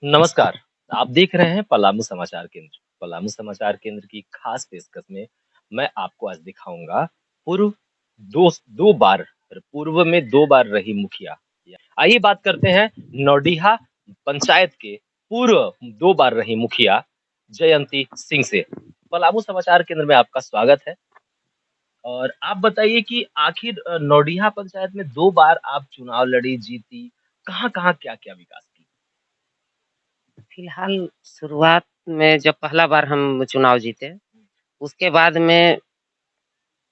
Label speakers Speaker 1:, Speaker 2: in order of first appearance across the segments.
Speaker 1: नमस्कार, आप देख रहे हैं पलामू समाचार केंद्र। पलामू समाचार केंद्र की खास पेशकश में मैं आपको आज दिखाऊंगा पूर्व दो दो बार पूर्व में 2 बार रही मुखिया। आइए बात करते हैं नौडीहा पंचायत के पूर्व 2 बार रही मुखिया जयंती सिंह से। पलामू समाचार केंद्र में आपका स्वागत है और आप बताइए कि आखिर नौडीहा पंचायत में 2 बार आप चुनाव लड़ी, जीती, कहाँ-कहाँ, क्या-क्या विकास की?
Speaker 2: फिलहाल शुरुआत में जब पहला बार हम चुनाव जीते, उसके बाद में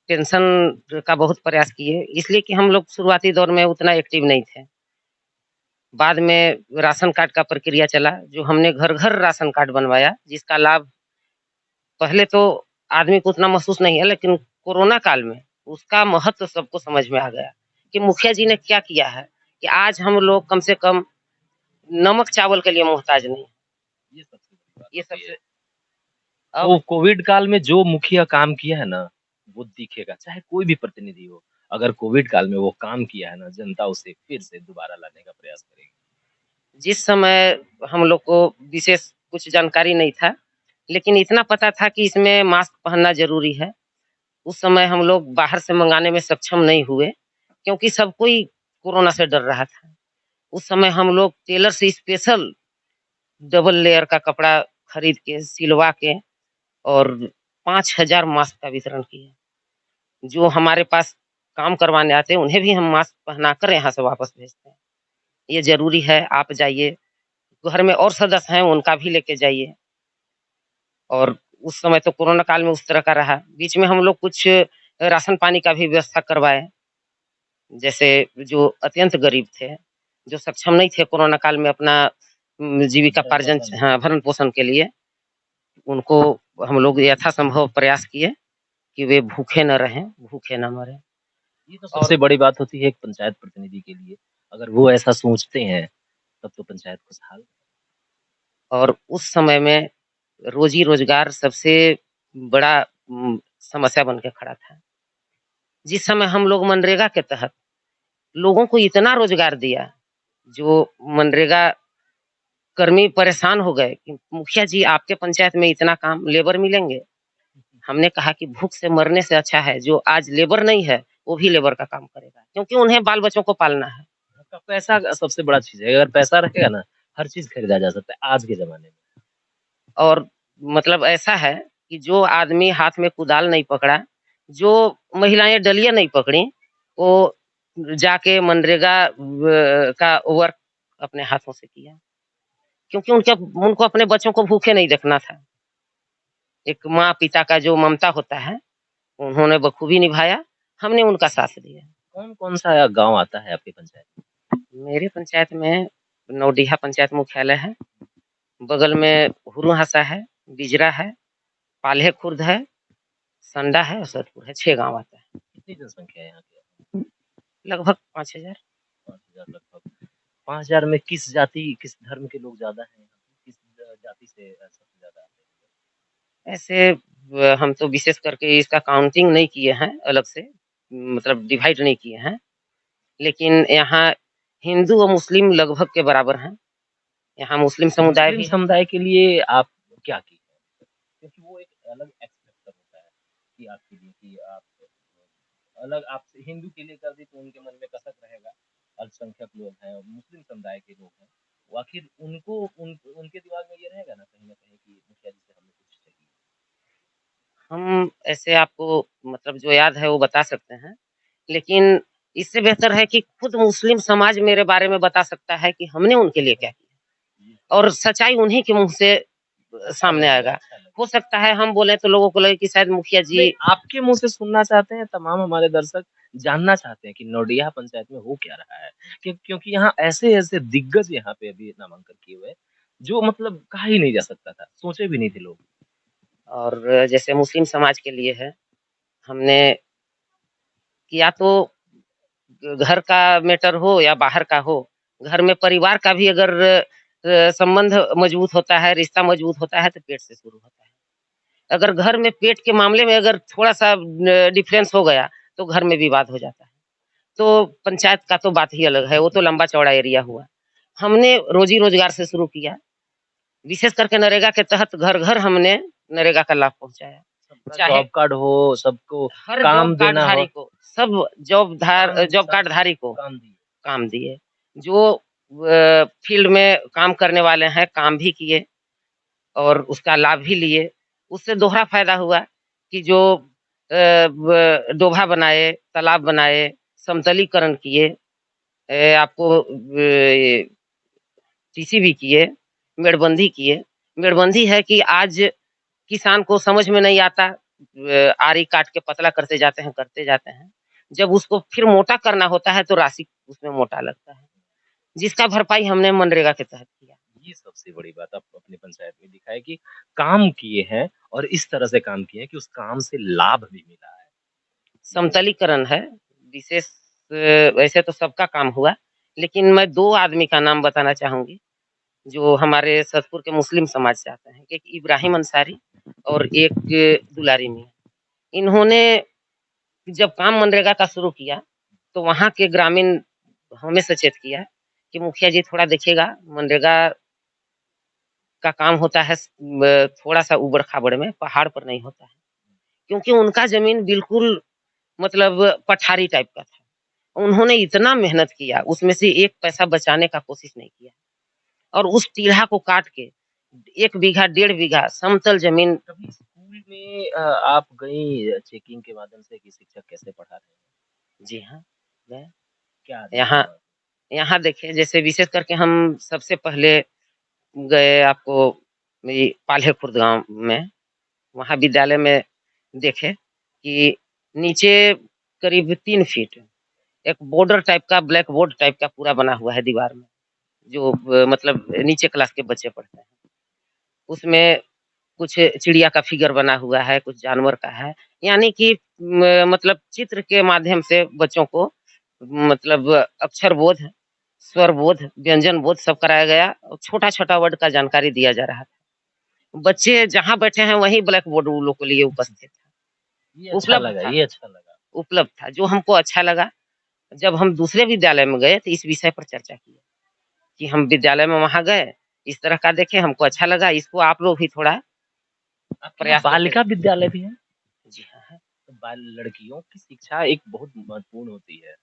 Speaker 2: पेंशन का बहुत प्रयास किए, इसलिए कि हम लोग शुरुआती दौर में उतना एक्टिव नहीं थे। बाद में राशन कार्ड का प्रक्रिया चला, जो हमने घर-घर राशन कार्ड बनवाया, जिसका लाभ पहले तो आदमी को उतना महसूस नहीं है, लेकिन कोरोना काल में उसका महत्व सबको समझ में आ गया कि मुखिया जी ने क्या किया है, कि आज हम लोग कम से कम नमक-चावल के लिए मोहताज नहीं।
Speaker 1: ये सबसे बड़ी बात
Speaker 2: ये
Speaker 1: होती है।
Speaker 2: सबसे
Speaker 1: तो
Speaker 2: अब
Speaker 1: कोविड काल में जो मुखिया काम किया है ना, वो दिखेगा, चाहे कोई भी प्रतिनिधि हो। अगर कोविड काल में वो काम किया है ना, जनता उसे फिर से दोबारा लाने का प्रयास करेगी।
Speaker 2: जिस समय हम लोग को विशेष कुछ जानकारी नहीं था, लेकिन इतना पता था कि इसमें मास्क पहनना ज़रूरी है। उस समय हम लोग बाहर से मँगाने में सक्षम नहीं हुए, क्योंकि सब कोई कोरोना से डर रहा था। उस समय हम लोग टेलर से स्पेशल डबल लेयर का कपड़ा खरीद के, सिलवा के और 5,000 मास्क का वितरण किए। जो हमारे पास काम करवाने आते हैं, उन्हें भी हम मास्क पहनाकर यहाँ से वापस भेजते हैं। ये ज़रूरी है, आप जाइए, घर में और सदस्य हैं, उनका भी लेके जाइए। और उस समय तो कोरोना काल में उस तरह का रहा। बीच में हम लोग कुछ राशन पानी का भी व्यवस्था करवाए। जैसे जो अत्यंत गरीब थे, जो सक्षम नहीं थे कोरोना काल में अपना जीविकापार्जन
Speaker 1: भरण-पोषण।
Speaker 2: हाँ, भरण-पोषण के लिए, उनको हम लोग यथासंभव प्रयास किए कि वे भूखे न रहें, भूखे न मरें।
Speaker 1: ये तो
Speaker 2: और
Speaker 1: सबसे बड़ी बात होती है एक पंचायत प्रतिनिधि के लिए। अगर वो ऐसा सोचते हैं, तब तो पंचायत खुशहाल।
Speaker 2: और उस समय में रोज़ी-रोज़गार सबसे बड़ा समस्या बन के खड़ा था। जिस समय हम लोग मनरेगा के तहत लोगों को इतना रोज़गार दिया, जो मनरेगा कर्मी परेशान हो गए कि मुखिया जी आपके पंचायत में इतना काम लेबर मिलेंगे। हमने कहा कि भूख से मरने से अच्छा है जो आज लेबर नहीं है, वो भी लेबर का काम करेगा, क्योंकि उन्हें बाल-बच्चों को पालना है।
Speaker 1: आपका पैसा सबसे बड़ा चीज़ है। अगर पैसा रहेगा ना, हर चीज़ खरीदा जा सकता है आज के ज़माने में।
Speaker 2: और मतलब ऐसा है कि जो आदमी हाथ में कुदाल नहीं पकड़ा, जो महिलाएँ डलिया नहीं पकड़ी, वो जाके मनरेगा का वर्क अपने हाथों से किया। क्योंकि उनको अपने बच्चों को भूखे नहीं देखना था। एक माँ-पिता का जो ममता होता है, उन्होंने बखूबी निभाया, हमने उनका साथ दिया।
Speaker 1: कौन-कौन सा गाँव आता है आपकी पंचायत में?
Speaker 2: मेरे पंचायत में नौडीहा पंचायत मुख्यालय है, बगल में हुरुहासा है, बिजरा है, पाल्हे खुर्द है, संडा है और सतपुर है, 6 गाँव आता है।
Speaker 1: कितनी जनसंख्या है यहाँ की?
Speaker 2: लगभग 5,000।
Speaker 1: 5,000 लगभग। 5,000 में किस जाति, किस धर्म के लोग ज़्यादा हैं? किस जाति से सबसे ज़्यादा आते हैं?
Speaker 2: ऐसे हम तो विशेष करके इसका काउंटिंग नहीं किए हैं अलग से, मतलब डिवाइड नहीं किए हैं, लेकिन यहाँ हिंदू और मुस्लिम लगभग के बराबर हैं। यहाँ मुस्लिम समुदाय
Speaker 1: मुस्लिम
Speaker 2: भी है।
Speaker 1: समुदाय के लिए आप क्या की है? क्योंकि वो एक अलग एक्स फैक्टर होता है कि आपके लिए कि आप अलग आप हिंदू के लिए कर दी तो उनके मन में कसक रहेगा। अल्पसंख्यक लोग हैं, मुस्लिम समुदाय के लोग हैं। वो आखिर उनके दिमाग में ये रहेगा ना कहीं न कहीं कि मुखिया जी से हमें कुछ चाहिए।
Speaker 2: हम ऐसे आपको मतलब जो याद है वो बता सकते हैं, लेकिन इससे बेहतर है कि खुद मुस्लिम समाज मेरे बारे में बता सकता है कि हमने उनके लिए क्या किया
Speaker 1: ये सही
Speaker 2: और
Speaker 1: बात।
Speaker 2: सच्चाई उन्हीं के मुँह से
Speaker 1: अच्छा
Speaker 2: सामने
Speaker 1: लगेगा,
Speaker 2: आएगा।
Speaker 1: अच्छा लगेगा।
Speaker 2: हो सकता है हम बोले तो लोगों को लगे कि शायद मुखिया
Speaker 1: नहीं,
Speaker 2: जी
Speaker 1: आपके मुँह से सुनना चाहते हैं तमाम हमारे दर्शक जानना चाहते हैं कि नौडिया पंचायत में हो क्या रहा है? क्योंकि यहाँ ऐसे-ऐसे दिग्गज यहाँ पे अभी नामांकन किए हुए हैं, जो मतलब कहा ही नहीं जा सकता था, सोचे भी नहीं थे लोग।
Speaker 2: और जैसे मुस्लिम समाज के लिए है, हमने या तो घर का मैटर हो या बाहर का हो, घर में परिवार का भी अगर संबंध मजबूत होता है, रिश्ता मजबूत होता है तो पेट से शुरू होता है। अगर घर में पेट के मामले में अगर थोड़ा-सा डिफरेंस हो गया, तो घर में विवाद हो जाता है। तो पंचायत का तो बात ही अलग है, वो तो लंबा-चौड़ा एरिया हुआ। हमने रोज़ी-रोज़गार से शुरू किया। विशेष करके नरेगा के तहत घर-घर हमने नरेगा का लाभ पहुँचाया।
Speaker 1: सबका
Speaker 2: चाहे
Speaker 1: जॉब कार्ड हो, सबको
Speaker 2: हर जॉब
Speaker 1: काम
Speaker 2: कार्ड
Speaker 1: देना हो,
Speaker 2: धारी को, सब जॉब
Speaker 1: सब
Speaker 2: कार्ड धारी को
Speaker 1: काम दिए।
Speaker 2: काम दिए। जो फील्ड में काम करने वाले हैं, काम भी किए और उसका लाभ भी लिए। उससे दोहरा फ़ायदा हुआ कि जो डोभा बनाए, तालाब बनाए, समतलीकरण किए, आपको टीसीबी किए, मेड़बंदी किए। मेड़बंदी है कि आज किसान को समझ में नहीं आता, आरी काट के पतला करते जाते हैं। जब उसको फिर मोटा करना होता है तो राशि उसमें मोटा लगता है, जिसका भरपाई हमने मनरेगा के तहत किया।
Speaker 1: ये सबसे बड़ी बात आप अपनी पंचायत में दिखाए कि काम किए हैं और इस तरह से काम किए हैं कि उस काम से लाभ भी मिला है।
Speaker 2: समतलीकरण है, विशेष वैसे तो सबका काम हुआ, लेकिन मैं 2 आदमी का नाम बताना चाहूँगी, जो हमारे सतपुर के मुस्लिम समाज से आते हैं। एक इब्राहिम अंसारी और एक दुलारी मियाँ। इन्होंने जब काम मनरेगा का शुरू किया, तो वहाँ के ग्रामीण हमें सचेत किया कि मुखिया जी थोड़ा देखिएगा, मनरेगा का काम होता है थोड़ा-सा ऊबड़-खाबड़ में, पहाड़ पर नहीं होता है। क्योंकि उनका ज़मीन बिल्कुल मतलब पठारी टाइप का था। उन्होंने इतना मेहनत किया, उसमें से 1 पैसा बचाने का कोशिश नहीं किया और उस टीला को काट के 1 बीघा, 1.5 बीघा समतल ज़मीन।
Speaker 1: कभी स्कूल में आप गई चेकिंग के माध्यम से कि शिक्षक कैसे पढ़ा रहे हैं?
Speaker 2: जी हाँ, गए।
Speaker 1: क्या देखा
Speaker 2: यहाँ
Speaker 1: वहाँ?
Speaker 2: यहाँ देखिए, जैसे विशेष करके हम सबसे पहले गए आपको ये पाल्हे खुर्द गाँव में, वहाँ विद्यालय में देखे कि नीचे करीब 3 फीट एक बॉर्डर टाइप का, ब्लैक बोर्ड टाइप का पूरा बना हुआ है दीवार में, जो मतलब नीचे क्लास के बच्चे पढ़ते हैं। उसमें कुछ चिड़िया का फिगर बना हुआ है, कुछ जानवर का है, यानी कि मतलब चित्र के माध्यम से बच्चों को मतलब अक्षर बोध, स्वर बोध, व्यंजन बोध सब कराया गया और छोटा-छोटा वर्ड का जानकारी दिया जा रहा था। बच्चे जहाँ बैठे हैं वहीं ब्लैक बोर्ड उन लोग के लिए उपस्थित था,
Speaker 1: ये अच्छा
Speaker 2: उपलब्ध
Speaker 1: लगा,
Speaker 2: था
Speaker 1: ये अच्छा लगा।
Speaker 2: उपलब्ध था, जो हमको अच्छा लगा। जब हम दूसरे विद्यालय में गए तो इस विषय पर चर्चा की कि हम विद्यालय में वहाँ गए, इस तरह का देखे, हमको अच्छा लगा, इसको आप लोग भी थोड़ा
Speaker 1: आपके यहाँ
Speaker 2: प्रयास करके
Speaker 1: बालिका
Speaker 2: देखें।
Speaker 1: विद्यालय भी है?
Speaker 2: जी हाँ, है।
Speaker 1: तो बाल लड़कियों की शिक्षा एक बहुत महत्वपूर्ण होती है।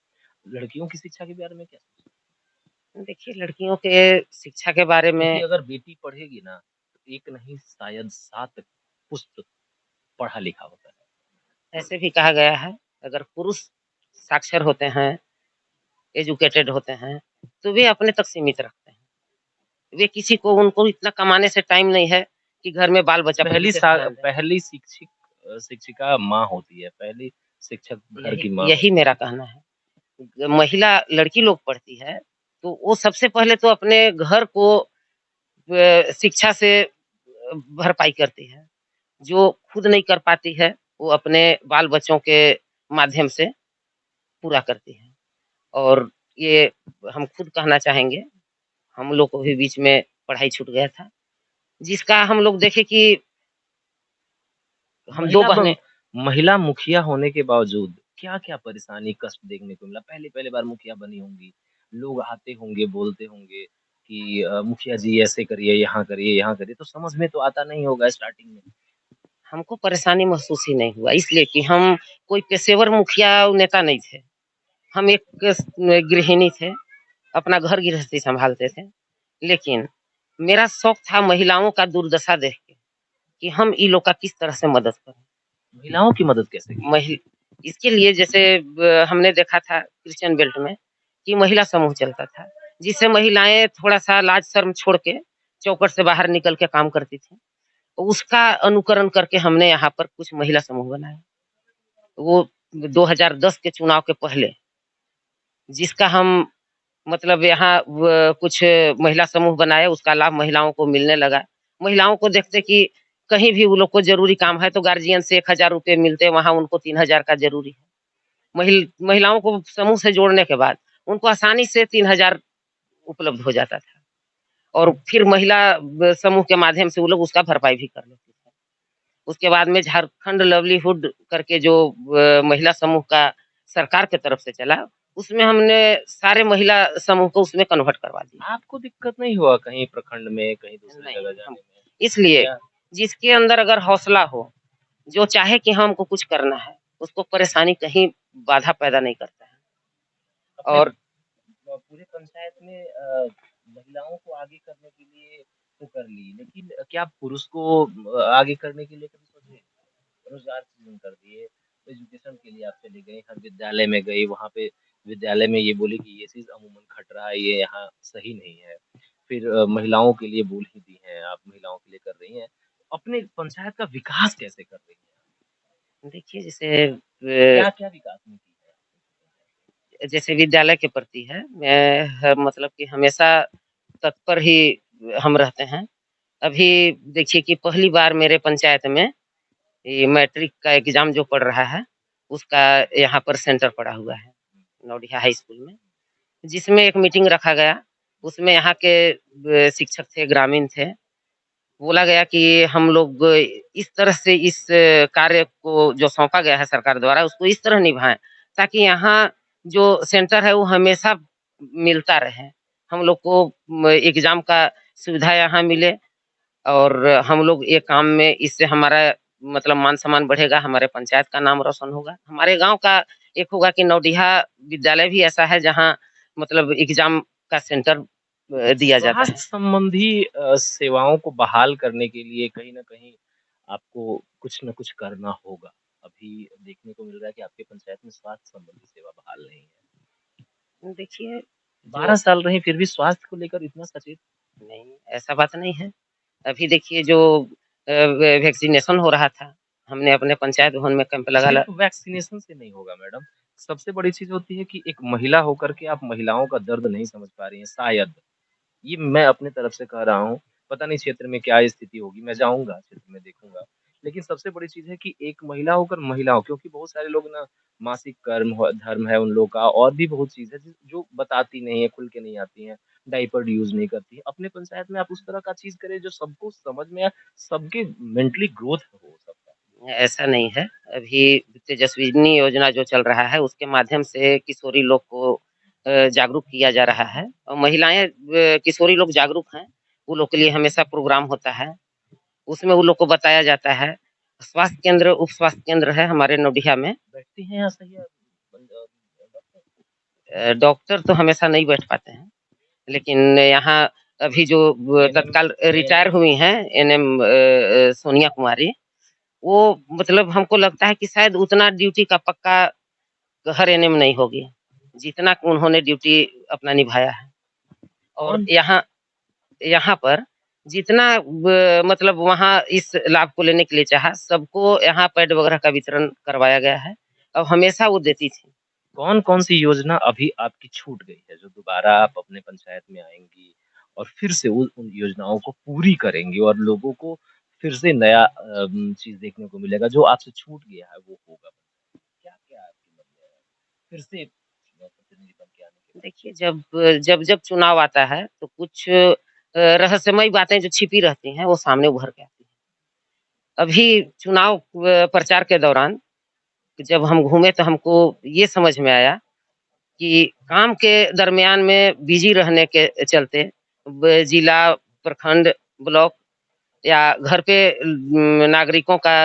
Speaker 1: लड़कियों की शिक्षा के बारे में क्या सोचते हैं?
Speaker 2: देखिए, लड़कियों के शिक्षा के बारे
Speaker 1: क्योंकि
Speaker 2: में
Speaker 1: अगर बेटी पढ़ेगी ना, तो एक नहीं शायद 7 पुस्त पढ़ा लिखा होता है।
Speaker 2: ऐसे भी कहा गया है, अगर पुरुष साक्षर होते हैं, एजुकेटेड होते हैं, तो वे अपने तक सीमित रखते हैं। वे किसी को उनको इतना कमाने से टाइम नहीं है कि घर में बाल-बच्चा पर विशेष ध्यान दें।
Speaker 1: पहली शिक्षिका माँ होती है, पहली शिक्षक घर
Speaker 2: यही
Speaker 1: की माँ
Speaker 2: यही
Speaker 1: होती है।
Speaker 2: मेरा कहना है। महिला लड़की लोग पढ़ती है, तो वो सबसे पहले तो अपने घर को शिक्षा से भरपाई करती है। जो खुद नहीं कर पाती है, वो अपने बाल-बच्चों के माध्यम से पूरा करती है। और ये हम खुद कहना चाहेंगे, हम लोग को भी बीच में पढ़ाई छूट गया था, जिसका हम लोग देखे कि हम 2
Speaker 1: महिला ब
Speaker 2: बहनें।
Speaker 1: महिला मुखिया होने के बावजूद क्या-क्या परेशानी, कष्ट देखने को मिला? पहली-पहली बार मुखिया बनी होंगी, लोग आते होंगे, बोलते होंगे कि मुखिया जी ऐसे करिए, यहाँ करिए, तो समझ में तो आता नहीं होगा स्टार्टिंग में।
Speaker 2: हमको परेशानी महसूस ही नहीं हुआ, इसलिए कि हम कोई पेशेवर मुखिया नेता नहीं थे। हम एक गृहिणी थे, अपना घर गृहस्थी सँभालते थे। लेकिन मेरा शौक था महिलाओं का दुर्दशा देख के, कि हम इन लोग का किस तरह से मदद करें।
Speaker 1: महिलाओं की मदद कैसे की?
Speaker 2: महि इसके लिए जैसे हमने देखा था क्रिश्चियन बेल्ट में कि महिला समूह चलता था, जिससे महिलाएँ थोड़ा-सा लाज शर्म छोड़ के चौखट से बाहर निकल के काम करती थीं। उसका अनुकरण करके हमने यहाँ पर कुछ महिला समूह बनाए। वो 2010 के चुनाव के पहले, जिसका हम मतलब यहाँ कुछ महिला समूह बनाए, उसका लाभ महिलाओं को मिलने लगा। महिलाओं को देखते कि कहीं भी वो लोग को ज़रूरी काम है तो गार्जियन से 1000 रुपए मिलते, वहाँ उनको 3000 का ज़रूरी है। महिलाओं को समूह से जोड़ने के बाद उनको आसानी से 3000 उपलब्ध हो जाता था और फिर महिला समूह के माध्यम से वो लोग उसका भरपाई भी कर लेते थे। उसके बाद में झारखंड लाइवलीहुड करके जो महिला समूह का सरकार की तरफ से चला, उसमें हमने सारे महिला समूह को उसमें कन्वर्ट करवा दिया।
Speaker 1: आपको दिक्कत नहीं हुआ कहीं प्रखंड में, कहीं दूसरी
Speaker 2: नहीं,
Speaker 1: जगह
Speaker 2: हम
Speaker 1: जाने में?
Speaker 2: इसलिए
Speaker 1: या
Speaker 2: जिसके अंदर अगर हौसला हो, जो चाहे कि हमको कुछ करना है, उसको परेशानी कहीं बाधा पैदा नहीं करता है।
Speaker 1: अपने
Speaker 2: और
Speaker 1: पूरे पंचायत में महिलाओं को आगे करने के लिए तो कर ली, लेकिन क्या पुरुष को आगे करने के लिए कभी सोचे? रोजगार सृजन कर दिए, एजुकेशन के लिए आप चली गई, हर विद्यालय में गई, वहाँ पे विद्यालय में ये बोली कि ये चीज़ अमूमन खट रहा है, ये यहाँ सही नहीं है। फिर महिलाओं के लिए बोल ही दी हैं, आप महिलाओं के लिए कर रही हैं। अपने पंचायत का विकास कैसे कर रही हैं?
Speaker 2: देखिए जैसे
Speaker 1: क्या-क्या विकास में की है?
Speaker 2: जैसे विद्यालय के प्रति है, मैं मतलब कि हमेशा तत्पर ही हम रहते हैं। अभी देखिए कि पहली बार मेरे पंचायत में ये मैट्रिक का एग्ज़ाम जो पड़ रहा है, उसका यहाँ पर सेंटर पड़ा हुआ है, नौडिया हाई स्कूल में, जिसमें एक मीटिंग रखा गया। उसमें यहाँ के शिक्षक थे, ग्रामीण थे। बोला गया कि हम लोग इस तरह से इस कार्य को जो सौंपा गया है सरकार द्वारा, उसको इस तरह निभाएँ, ताकि यहाँ जो सेंटर है, वो हमेशा मिलता रहे। हम लोग को एग्ज़ाम का सुविधा यहाँ मिले और हम लोग ये काम में इससे हमारा मतलब मान-सम्मान बढ़ेगा, हमारे पंचायत का नाम रोशन होगा। हमारे गाँव का एक होगा कि नौडिहा विद्यालय भी ऐसा है जहाँ मतलब एग्ज़ाम का सेंटर दिया जाता है।
Speaker 1: स्वास्थ्य संबंधी सेवाओं को बहाल करने के लिए कहीं न कहीं आपको कुछ न कुछ करना होगा। अभी देखने को मिल रहा है कि आपके पंचायत में स्वास्थ्य संबंधी सेवा बहाल नहीं है।
Speaker 2: देखिए,
Speaker 1: 12
Speaker 2: जो
Speaker 1: साल रही फिर भी स्वास्थ्य को लेकर इतना सचेत।
Speaker 2: नहीं, ऐसा बात नहीं है। अभी देखिए जो वैक्सीनेशन हो रहा था, हमने अपने पंचायत भवन में कैंप लगा ला
Speaker 1: सिर्फ वैक्सीनेशन से नहीं होगा मैडम। सबसे बड़ी चीज़ होती है कि एक महिला होकर के आप महिलाओं का दर्द नहीं समझ पा रही हैं शायद। ये मैं अपनी तरफ से कह रहा हूँ, पता नहीं क्षेत्र में क्या स्थिति होगी, मैं जाऊँगा क्षेत्र में देखूँगा। लेकिन सबसे बड़ी चीज़ है कि एक महिला होकर महिलाओं क्योंकि बहुत सारे लोग ना मासिक कर्म हो धर्म है उन लोग का और भी बहुत चीज़ है जो बताती नहीं है, खुल के नहीं आती हैं, डायपर यूज़ नहीं करती हैं। अपने पंचायत में आप उस तरह का चीज़ करें जो सबको समझ में आए, सबके मेंटली ग्रोथ हो सबका।
Speaker 2: ऐसा नहीं है। अभी तेजस्विनी योजना जो चल रहा है, उसके माध्यम से किशोरी लोग को जागरूक किया जा रहा है और महिलाएँ किशोरी लोग जागरूक हैं, वो लोग के लिए हमेशा प्रोग्राम होता है। उसमें वो लोग को बताया जाता है। स्वास्थ्य केंद्र, उप स्वास्थ्य केंद्र है हमारे नौडिया में।
Speaker 1: बैठती हैं या सही है डॉक्टर?
Speaker 2: डॉक्टर तो हमेशा नहीं बैठ पाते हैं, लेकिन यहाँ अभी जो
Speaker 1: एएनएम
Speaker 2: तत्काल रिटायर
Speaker 1: एएनएम
Speaker 2: हुई हैं एनएम सोनिया कुमारी, वो मतलब हमको लगता है कि शायद उतना ड्यूटी का पक्का हर एएनएम नहीं होगी, जितना उन्होंने ड्यूटी अपना निभाया है। और
Speaker 1: कौन
Speaker 2: यहाँ यहाँ पर जितना मतलब वहाँ इस लाभ को लेने के लिए चाहा, सबको यहाँ पैड वगैरह का वितरण करवाया गया है और हमेशा वो देती थी।
Speaker 1: कौन-कौन सी योजना अभी आपकी छूट गई है, जो दोबारा आप अपने पंचायत में आएँगी और फिर से उन योजनाओं को पूरी करेंगी और लोगों को फिर से नया चीज़ देखने को मिलेगा, जो आपसे छूट गया है वो होगा? क्या-क्या आपके मन में है? फिर से प्रतिनिधि बन के आने के बाद?
Speaker 2: देखिए जब चुनाव आता है तो कुछ रहस्यमयी बातें जो छिपी रहती हैं, वो सामने उभर के आती हैं। अभी चुनाव प्रचार के दौरान जब हम घूमे तो हमको ये समझ में आया कि काम के दरमियान में बिज़ी रहने के चलते जिला, प्रखंड, ब्लॉक या घर पे नागरिकों का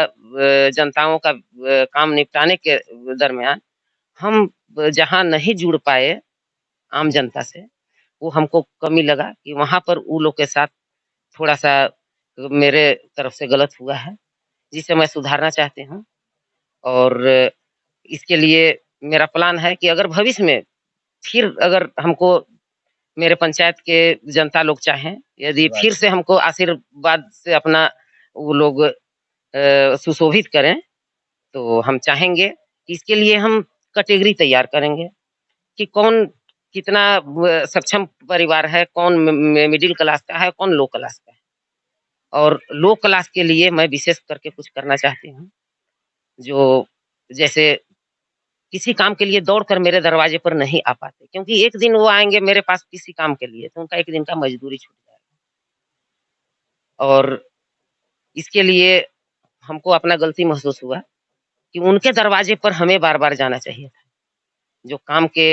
Speaker 2: जनताओं का काम निपटाने के दरमियान हम जहाँ नहीं जुड़ पाए आम जनता से, वो हमको कमी लगा कि वहाँ पर वो लोग के साथ थोड़ा-सा मेरे तरफ से गलत हुआ है, जिसे मैं सुधारना चाहती हूँ और इसके लिए मेरा प्लान है कि अगर भविष्य में फिर अगर हमको मेरे पंचायत के जनता लोग चाहें, यदि
Speaker 1: आशीर्वाद
Speaker 2: फिर से हमको आशीर्वाद से अपना वो लोग सुशोभित करें, तो हम चाहेंगे कि इसके लिए हम कैटेगरी तैयार करेंगे कि कौन कितना सक्षम परिवार है, कौन मिडिल क्लास का है, कौन लो क्लास का है। और लो क्लास के लिए मैं विशेष करके कुछ करना चाहती हूँ, जो जैसे किसी काम के लिए दौड़ कर मेरे दरवाजे पर नहीं आ पाते, क्योंकि एक दिन वो आएँगे मेरे पास किसी काम के लिए, तो उनका एक दिन का मज़दूरी छूट जाएगा। और इसके लिए हमको अपना गलती महसूस हुआ कि उनके दरवाजे पर हमें बार-बार जाना चाहिए था। जो काम के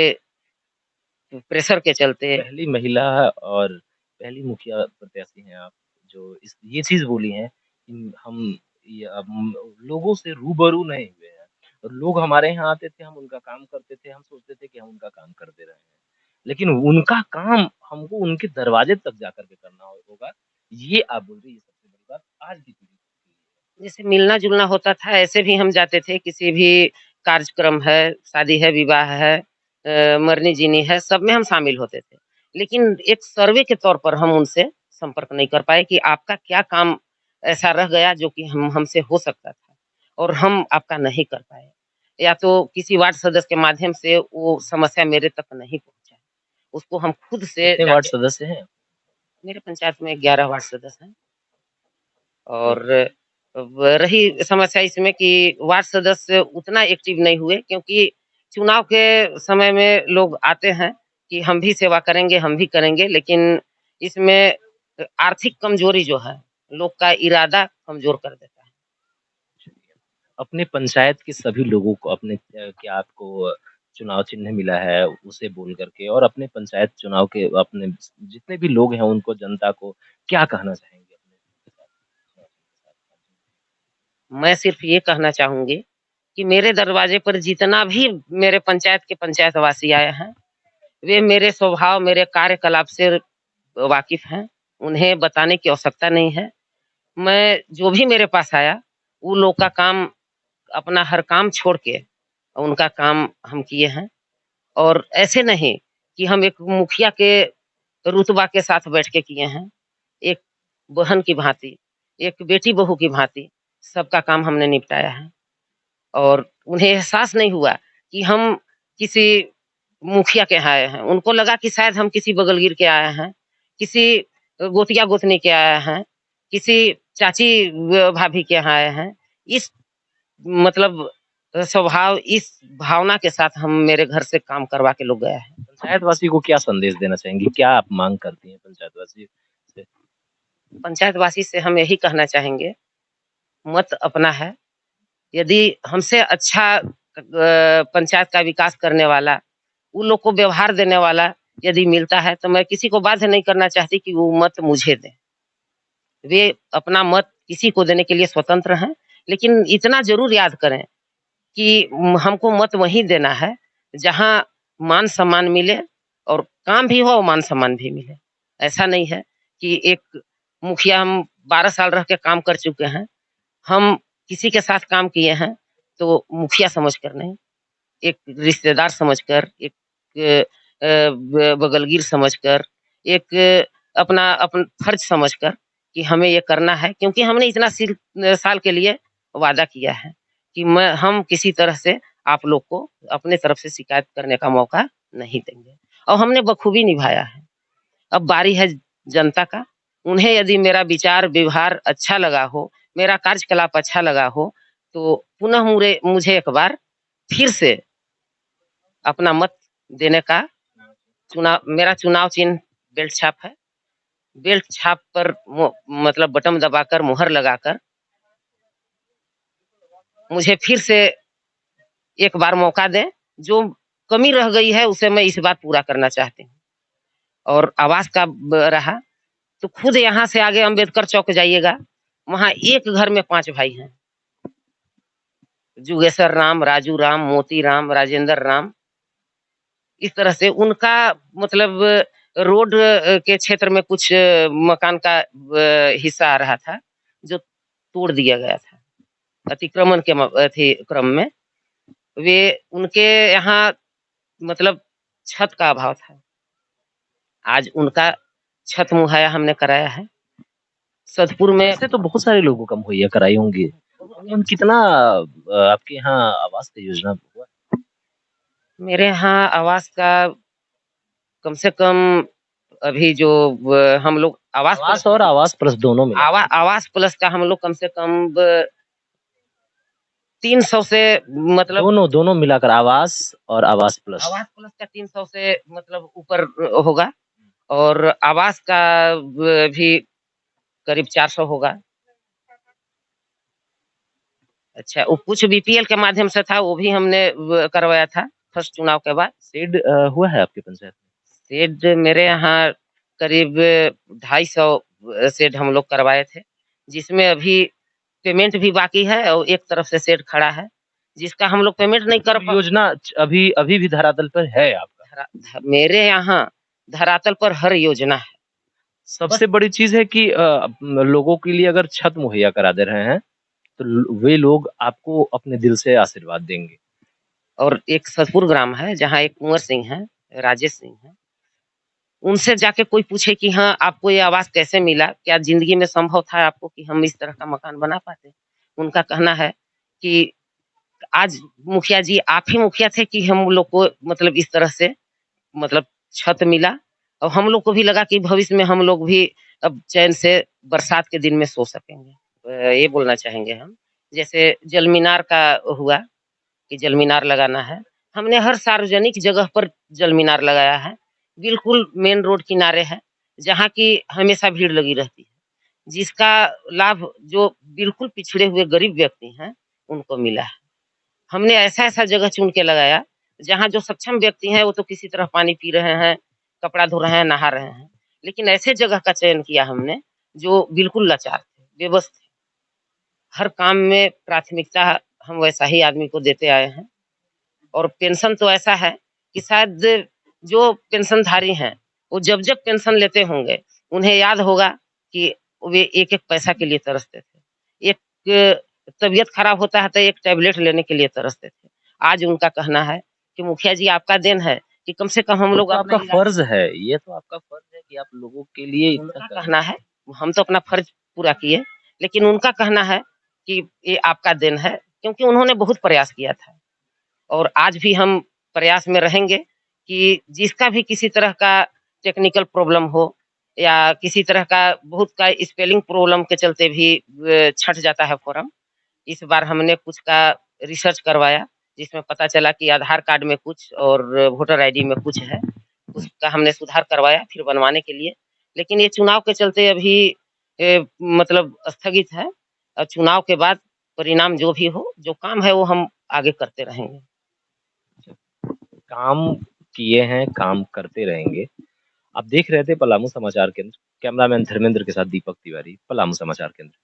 Speaker 2: प्रेशर के चलते।
Speaker 1: पहली महिला और पहली मुखिया प्रत्याशी हैं आप, जो इस ये चीज़ बोली हैं कि हम लोगों से रूबरू नहीं हुए हैं। और लोग हमारे यहाँ आते थे, हम उनका काम करते थे, हम सोचते थे कि हम उनका काम कर दे रहे हैं। लेकिन उनका काम हमको उनके दरवाजे तक जाकर के करना होगा। ये आप बोल रही हैं, ये सबसे बड़ी बात आज की पीढ़ी के लिए है।
Speaker 2: जैसे मिलना-जुलना होता था, ऐसे भी हम जाते थे, किसी भी कार्यक्रम है, शादी है, विवाह है, मरनी-जीनी है, सब में हम शामिल होते थे। लेकिन एक सर्वे के तौर पर हम उनसे संपर्क नहीं कर पाए कि आपका क्या काम ऐसा रह गया जो कि हमसे हो सकता था और हम आपका नहीं कर पाए। या तो किसी वार्ड सदस्य के माध्यम से वो समस्या मेरे तक नहीं पहुँचा। उसको हम खुद से
Speaker 1: कितने वार्ड
Speaker 2: जाके
Speaker 1: सदस्य हैं?
Speaker 2: मेरे पंचायत में 11 वार्ड सदस्य हैं। और रही समस्या इसमें कि वार्ड सदस्य उतना एक्टिव नहीं हुए क्योंकि चुनाव के समय में लोग आते हैं कि हम भी सेवा करेंगे, हम भी करेंगे, लेकिन इसमें आर्थिक कमजोरी जो है, लोग का इरादा कमजोर कर देता है।
Speaker 1: अपने पंचायत के सभी लोगों को अपने क्या आपको चुनाव चिन्ह मिला है उसे बोल करके और अपने पंचायत चुनाव के अपने जितने भी लोग हैं उनको जनता को क्या कहना चाहेंगे अपने
Speaker 2: मैं सिर्फ ये कहना चाहूँगी कि मेरे दरवाजे पर जितना भी मेरे पंचायत के पंचायतवासी आए हैं, वे मेरे स्वभाव, मेरे कार्यकलाप से वाकिफ़ हैं। उन्हें बताने की आवश्यकता नहीं है। मैं जो भी मेरे पास आया, वो लोग का काम अपना हर काम छोड़ के उनका काम हम किए हैं। और ऐसे नहीं कि हम एक मुखिया के रुतबा के साथ बैठ के किए हैं। एक बहन की भांति, एक बेटी-बहू की भांति सबका काम हमने निपटाया है। और उन्हें एहसास नहीं हुआ कि हम किसी मुखिया के यहाँ आए हैं। उनको लगा कि शायद हम किसी बगलगिर के आए हैं, किसी गोतिया-गोतनी के आए हैं, किसी चाची भाभी के यहाँ आए हैं। इस मतलब स्वभाव, इस भावना के साथ हम मेरे घर से काम करवा के लोग गए हैं।
Speaker 1: पंचायतवासी को क्या संदेश देना चाहेंगी? क्या आप माँग करती हैं पंचायतवासी से?
Speaker 2: पंचायतवासी से हम यही कहना चाहेंगे, मत अपना है। यदि हमसे अच्छा पंचायत का विकास करने वाला, उन लोग को व्यवहार देने वाला यदि मिलता है, तो मैं किसी को बाध्य नहीं करना चाहती कि वो मत मुझे दें। वे अपना मत किसी को देने के लिए स्वतंत्र हैं, लेकिन इतना ज़रूर याद करें कि हमको मत वहीं देना है, जहाँ मान-सम्मान मिले और काम भी हो और मान-सम्मान भी मिले। ऐसा नहीं है कि एक मुखिया हम 12 साल रह के काम कर चुके हैं, हम किसी के साथ काम किए हैं, तो मुखिया समझकर नहीं, एक रिश्तेदार समझकर, एक बगलगीर समझकर, एक अपना फर्ज समझकर कि हमें ये करना है क्योंकि हमने इतना साल के लिए वादा किया है कि हम किसी तरह से आप लोग को अपने तरफ से शिकायत करने का मौका नहीं देंगे और हमने बखूबी निभाया है। अब बारी है जनता का, उन्हें यदि मेरा विचार, व्यवहार अच्छा लगा हो, मेरा कार्यकलाप अच्छा लगा हो, तो पुनः मुझे एक बार फिर से अपना मत देने का मेरा चुनाव चिन्ह बेल्ट छाप है। बेल्ट छाप पर मतलब बटन दबाकर, मुहर लगाकर मुझे फिर से एक बार मौका दें, जो कमी रह गई है उसे मैं इस बार पूरा करना चाहती हूँ। और आवास का रहा, तो खुद यहाँ से आगे अम्बेडकर चौक जाइएगा, वहाँ एक घर में 5 भाई हैं। जुगेश्वर राम, राजू राम, मोती राम, राजेंद्र राम, इस तरह से उनका मतलब रोड के क्षेत्र में कुछ मकान का हिस्सा आ रहा था, जो तोड़ दिया गया था। अतिक्रमण के क्रम में वे उनके यहाँ मतलब छत का अभाव था। आज उनका छत मुहैया हमने कराया है। सतपुर में
Speaker 1: ऐसे तो बहुत सारे लोगों को मुहैया कराई होंगी। कितना आपके यहाँ आवास का योजना हुआ?
Speaker 2: मेरे यहाँ आवास का कम से कम अभी जो हम लोग
Speaker 1: आवास और आवास प्लस दोनों मिला
Speaker 2: आवास प्लस का हम लोग कम से कम 300 से मतलब
Speaker 1: दोनों मिलाकर आवास और आवास प्लस
Speaker 2: का 300 से मतलब ऊपर होगा और आवास का भी करीब 400 होगा। अच्छा, वो कुछ बीपीएल के माध्यम से था, वो भी हमने करवाया था फर्स्ट चुनाव के बाद।
Speaker 1: शेड हुआ है आपके पंचायत में?
Speaker 2: शेड मेरे यहाँ करीब 250 शेड हम लोग करवाए थे, जिसमें अभी पेमेंट भी बाकी है और एक तरफ से शेड खड़ा है, जिसका हम लोग पेमेंट नहीं कर पा
Speaker 1: योजना अभी अभी भी धरातल पर है आपका।
Speaker 2: मेरे यहाँ धरातल पर हर योजना है।
Speaker 1: सबसे बड़ी चीज़ है कि लोगों के लिए अगर छत मुहैया करा दे रहे हैं, तो वे लोग आपको अपने दिल से आशीर्वाद देंगे।
Speaker 2: और एक सतपुर ग्राम है, जहाँ एक कुंवर सिंह है, राजेश सिंह है। उनसे जाके कोई पूछे कि हाँ, आपको ये आवास कैसे मिला? क्या ज़िंदगी में संभव था आपको कि हम इस तरह का मकान बना पाते? उनका कहना है कि आज मुखिया जी आप ही मुखिया थे कि हम लोग को मतलब इस तरह से मतलब छत मिला और हम लोग को भी लगा कि भविष्य में हम लोग भी अब चैन से बरसात के दिन में सो सकेंगे। ये बोलना चाहेंगे हम। जैसे जलमीनार का हुआ कि जलमीनार लगाना है। हमने हर सार्वजनिक जगह पर जलमीनार लगाया है। बिल्कुल मेन रोड किनारे है, जहाँ की हमेशा भीड़ लगी रहती है। जिसका लाभ जो बिल्कुल पिछड़े हुए गरीब व्यक्ति हैं, उनको मिला है। हमने ऐसा-ऐसा जगह चुन के लगाया, जहाँ जो सक्षम व्यक्ति हैं, वो तो किसी तरह पानी पी रहे हैं, कपड़ा धो रहे हैं, नहा रहे हैं। लेकिन ऐसे जगह का चयन किया हमने, जो बिल्कुल लाचार थे, बेबस थे। हर काम में प्राथमिकता हम वैसा ही आदमी को देते आए हैं। और पेंशन तो ऐसा है कि शायद जो पेंशनधारी हैं, वो जब-जब पेंशन लेते होंगे, उन्हें याद होगा कि वे एक-एक पैसा के लिए तरसते थे। एक तबीयत खराब होता है तो एक टैबलेट लेने के लिए तरसते थे। आज उनका कहना है कि मुखिया जी आपका देन है कि कम से कम हम
Speaker 1: ये
Speaker 2: लोग
Speaker 1: तो
Speaker 2: अपना
Speaker 1: आपका
Speaker 2: इलाज
Speaker 1: फ़र्ज़ है, ये तो आपका फ़र्ज़ है कि आप लोगों के लिए इतना
Speaker 2: उनका
Speaker 1: करें।
Speaker 2: कहना है, हम तो अपना फर्ज पूरा किए, लेकिन उनका कहना है कि ये आपका देन है, क्योंकि उन्होंने बहुत प्रयास किया था। और आज भी हम प्रयास में रहेंगे कि जिसका भी किसी तरह का टेक्निकल प्रॉब्लम हो या किसी तरह का बहुत का स्पेलिंग प्रॉब्लम के चलते भी छँट जाता है फॉर्म। इस बार हमने कुछ का रिसर्च करवाया, जिसमें पता चला कि आधार कार्ड में कुछ और वोटर आईडी में कुछ है। उसका हमने सुधार करवाया फिर बनवाने के लिए। लेकिन ये चुनाव के चलते अभी मतलब स्थगित है और चुनाव के बाद परिणाम जो भी हो, जो काम है वो हम आगे करते रहेंगे।
Speaker 1: काम किए हैं, काम करते रहेंगे। आप देख रहे थे पलामू समाचार केंद्र, कैमरामैन धर्मेंद्र के साथ दीपक तिवारी, पलामू समाचार केंद्र।